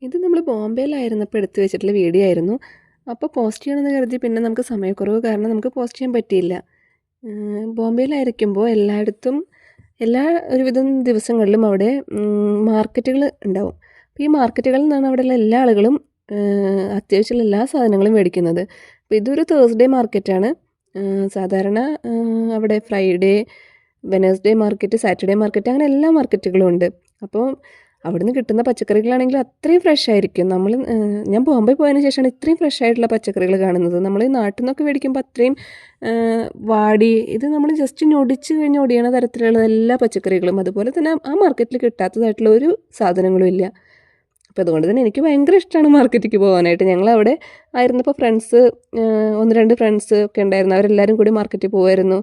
ഇത് നമ്മൾ ബോംബെയിലായിരുന്നപ്പോൾ എടുത്തു വെച്ചിട്ടുള്ള വീഡിയോ ആയിരുന്നു. അപ്പോൾ പോസ്റ്റ് ചെയ്യണമെന്ന് കരുതി പിന്നെ നമുക്ക് സമയക്കുറവ് കാരണം നമുക്ക് പോസ്റ്റ് ചെയ്യാൻ പറ്റിയില്ല. ബോംബെയിലായിരിക്കുമ്പോൾ എല്ലായിടത്തും ഒരുവിധം ദിവസങ്ങളിലും അവിടെ മാർക്കറ്റുകൾ ഉണ്ടാവും. അപ്പോൾ ഈ മാർക്കറ്റുകളിൽ നിന്നാണ് അവിടെയുള്ള എല്ലാ ആളുകളും അത്യാവശ്യമുള്ള എല്ലാ സാധനങ്ങളും മേടിക്കുന്നത്. അപ്പോൾ ഇതൊരു തേഴ്സ്ഡേ മാർക്കറ്റാണ്. സാധാരണ അവിടെ Friday, Wednesday market, Saturday market അങ്ങനെ എല്ലാ മാർക്കറ്റുകളും ഉണ്ട്. അപ്പോൾ അവിടുന്ന് കിട്ടുന്ന പച്ചക്കറികളാണെങ്കിൽ അത്രയും ഫ്രഷ് ആയിരിക്കും. ഞാൻ ബോംബെ പോയതിന് ശേഷമാണ് ഇത്രയും ഫ്രഷ് ആയിട്ടുള്ള പച്ചക്കറികൾ കാണുന്നത്. നമ്മൾ നാട്ടിൽ നിന്നൊക്കെ മേടിക്കുമ്പോൾ അത്രയും വാടി, ഇത് നമ്മൾ ജസ്റ്റ് ഞൊടിച്ച് കഴിഞ്ഞ് ഒടിയണ തരത്തിലുള്ള എല്ലാ പച്ചക്കറികളും, അതുപോലെ തന്നെ ആ മാർക്കറ്റിൽ കിട്ടാത്തതായിട്ടുള്ള ഒരു സാധനങ്ങളും ഇല്ല. അപ്പോൾ അതുകൊണ്ട് തന്നെ എനിക്ക് ഭയങ്കര ഇഷ്ടമാണ് മാർക്കറ്റിലേക്ക് പോകാനായിട്ട്. ഞങ്ങളവിടെ ആയിരുന്നപ്പോൾ ഒന്ന് രണ്ട് ഫ്രണ്ട്സ് ഒക്കെ ഉണ്ടായിരുന്നു. അവരെല്ലാവരും കൂടി മാർക്കറ്റിൽ പോകുമായിരുന്നു.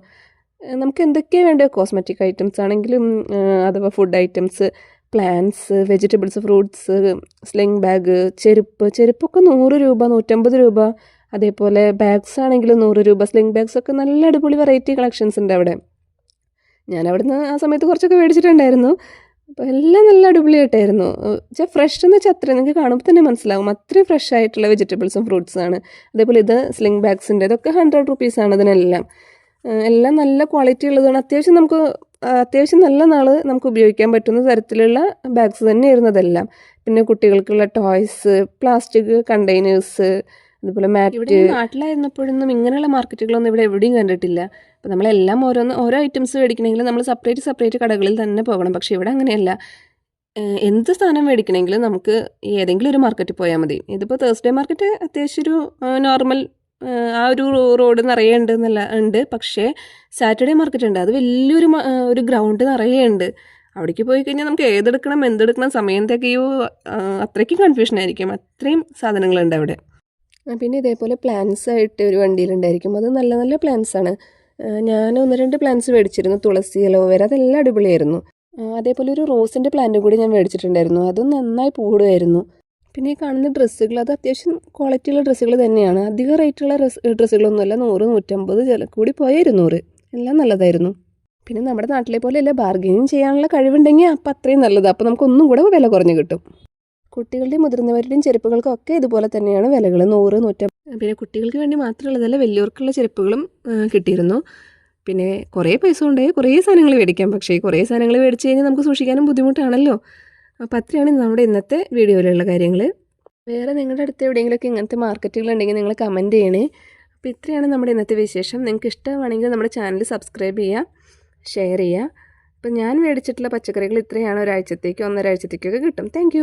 നമുക്ക് എന്തൊക്കെയാണ് വേണ്ടത്, കോസ്മെറ്റിക് ഐറ്റംസ് ആണെങ്കിലും അഥവാ food items, plants, vegetables, fruits, sling bag, ചെരുപ്പൊക്കെ 100 രൂപ, 150 രൂപ. അതേപോലെ ബാഗ്സ് ആണെങ്കിൽ 100 രൂപ. സ്ലിംഗ് ബാഗ്സ് ഒക്കെ നല്ല അടിപൊളി വെറൈറ്റി കളക്ഷൻസ് ഉണ്ട് അവിടെ. ഞാൻ അവിടുന്ന് ആ സമയത്ത് കുറച്ചൊക്കെ മേടിച്ചിട്ടുണ്ടായിരുന്നു. അപ്പോൾ എല്ലാം നല്ല അടിപൊളിയായിട്ടായിരുന്നു. ഫ്രഷ് എന്ന് വെച്ചാൽ അത്രയും നിങ്ങൾക്ക് കാണുമ്പോൾ തന്നെ മനസ്സിലാവും, അത്രയും ഫ്രഷ് ആയിട്ടുള്ള വെജിറ്റബിൾസും ഫ്രൂട്ട്സാണ്. അതേപോലെ ഇത് സ്ലിംഗ് ബാഗ്സിൻ്റെ, ഇതൊക്കെ 100 റുപ്പീസാണ് ഇതിനെല്ലാം. എല്ലാം നല്ല ക്വാളിറ്റി ഉള്ളതാണ്. അത്യാവശ്യം നല്ല നാൾ നമുക്ക് ഉപയോഗിക്കാൻ പറ്റുന്ന തരത്തിലുള്ള ബാഗ്സ് തന്നെയായിരുന്നു അതെല്ലാം. പിന്നെ കുട്ടികൾക്കുള്ള ടോയ്സ്, പ്ലാസ്റ്റിക് കണ്ടെയ്നേഴ്സ്, അതുപോലെ മാറ്റ്. ഇവിടെ നാട്ടിലായിരുന്നപ്പോഴൊന്നും ഇങ്ങനെയുള്ള മാർക്കറ്റുകളൊന്നും ഇവിടെ എവിടെയും കണ്ടിട്ടില്ല. അപ്പോൾ നമ്മളെല്ലാം ഓരോ ഐറ്റംസ് മേടിക്കണമെങ്കിൽ നമ്മൾ സെപ്പറേറ്റ് കടകളിൽ തന്നെ പോകണം. പക്ഷേ ഇവിടെ അങ്ങനെയല്ല. എന്ത് സാധനം മേടിക്കണമെങ്കിലും നമുക്ക് ഏതെങ്കിലും ഒരു മാർക്കറ്റിൽ പോയാൽ മതി. ഇതിപ്പോൾ തേഴ്സ്ഡേ മാർക്കറ്റ് അത്യാവശ്യം ഒരു നോർമൽ ആ ഒരു റോഡ് നിറയെ ഉണ്ട്. പക്ഷേ സാറ്റർഡേ മാർക്കറ്റ് ഉണ്ട്, അത് വലിയൊരു ഗ്രൗണ്ട് നിറയെ ഉണ്ട്. അവിടേക്ക് പോയി കഴിഞ്ഞാൽ നമുക്ക് എന്തെടുക്കണം സമയം തികയോ, അത്രയ്ക്കും കൺഫ്യൂഷൻ ആയിരിക്കും. അത്രയും സാധനങ്ങളുണ്ട് അവിടെ. പിന്നെ ഇതേപോലെ പ്ലാന്റ്സ് ആയിട്ട് ഒരു വണ്ടിയിലുണ്ടായിരിക്കും. അത് നല്ല നല്ല പ്ലാന്റ്സ് ആണ്. ഞാൻ 1-2 പ്ലാന്റ്സ് മേടിച്ചിരുന്നു. തുളസി, അലോവേര, അതെല്ലാം അടിപൊളിയായിരുന്നു. അതേപോലെ ഒരു റോസിൻ്റെ പ്ലാന്റ് കൂടി ഞാൻ മേടിച്ചിട്ടുണ്ടായിരുന്നു. അതും നന്നായി പൂടുമായിരുന്നു. പിന്നെ ഈ കാണുന്ന ഡ്രസ്സുകൾ, അത് അത്യാവശ്യം ക്വാളിറ്റിയുള്ള ഡ്രസ്സുകൾ തന്നെയാണ്. അധികം റേറ്റുള്ള ഡ്രസ്സുകളൊന്നുമല്ല. 100, 150, കൂടി പോയ 200, എല്ലാം നല്ലതായിരുന്നു. പിന്നെ നമ്മുടെ നാട്ടിലെ പോലെയല്ല, ബാർഗെയിനിങ് ചെയ്യാനുള്ള കഴിവുണ്ടെങ്കിൽ അപ്പം അത്രയും നല്ലത്. അപ്പോൾ നമുക്കൊന്നും കൂടെ വില കുറഞ്ഞ് കിട്ടും. കുട്ടികളുടെയും മുതിർന്നവരുടെയും ചെരുപ്പുകൾക്കൊക്കെ ഇതുപോലെ തന്നെയാണ് വിലകൾ, 100, 150. പിന്നെ കുട്ടികൾക്ക് വേണ്ടി മാത്രമുള്ളതല്ല, വലിയവർക്കുള്ള ചെരുപ്പുകളും കിട്ടിയിരുന്നു. പിന്നെ കുറേ പൈസ കൊണ്ടുപോയി കുറേ സാധനങ്ങൾ മേടിക്കാം. പക്ഷേ കുറേ സാധനങ്ങൾ മേടിച്ച് കഴിഞ്ഞാൽ നമുക്ക് സൂക്ഷിക്കാനും ബുദ്ധിമുട്ടാണല്ലോ. അപ്പോൾ അത്രയാണ് നമ്മുടെ ഇന്നത്തെ വീഡിയോയിലുള്ള കാര്യങ്ങൾ. വേറെ നിങ്ങളുടെ അടുത്ത് എവിടെയെങ്കിലുമൊക്കെ ഇങ്ങനത്തെ മാർക്കറ്റുകളുണ്ടെങ്കിൽ നിങ്ങൾ കമൻറ്റ് ചെയ്യണേ. അപ്പോൾ ഇത്രയാണ് നമ്മുടെ ഇന്നത്തെ വിശേഷം. നിങ്ങൾക്ക് ഇഷ്ടമാണെങ്കിൽ നമ്മുടെ ചാനൽ സബ്സ്ക്രൈബ് ചെയ്യുക, ഷെയർ ചെയ്യുക. അപ്പോൾ ഞാൻ മേടിച്ചിട്ടുള്ള പച്ചക്കറികൾ ഇത്രയാണ്. ഒരാഴ്ചത്തേക്കോ 1.5 ആഴ്ചത്തേക്കൊക്കെ കിട്ടും. താങ്ക്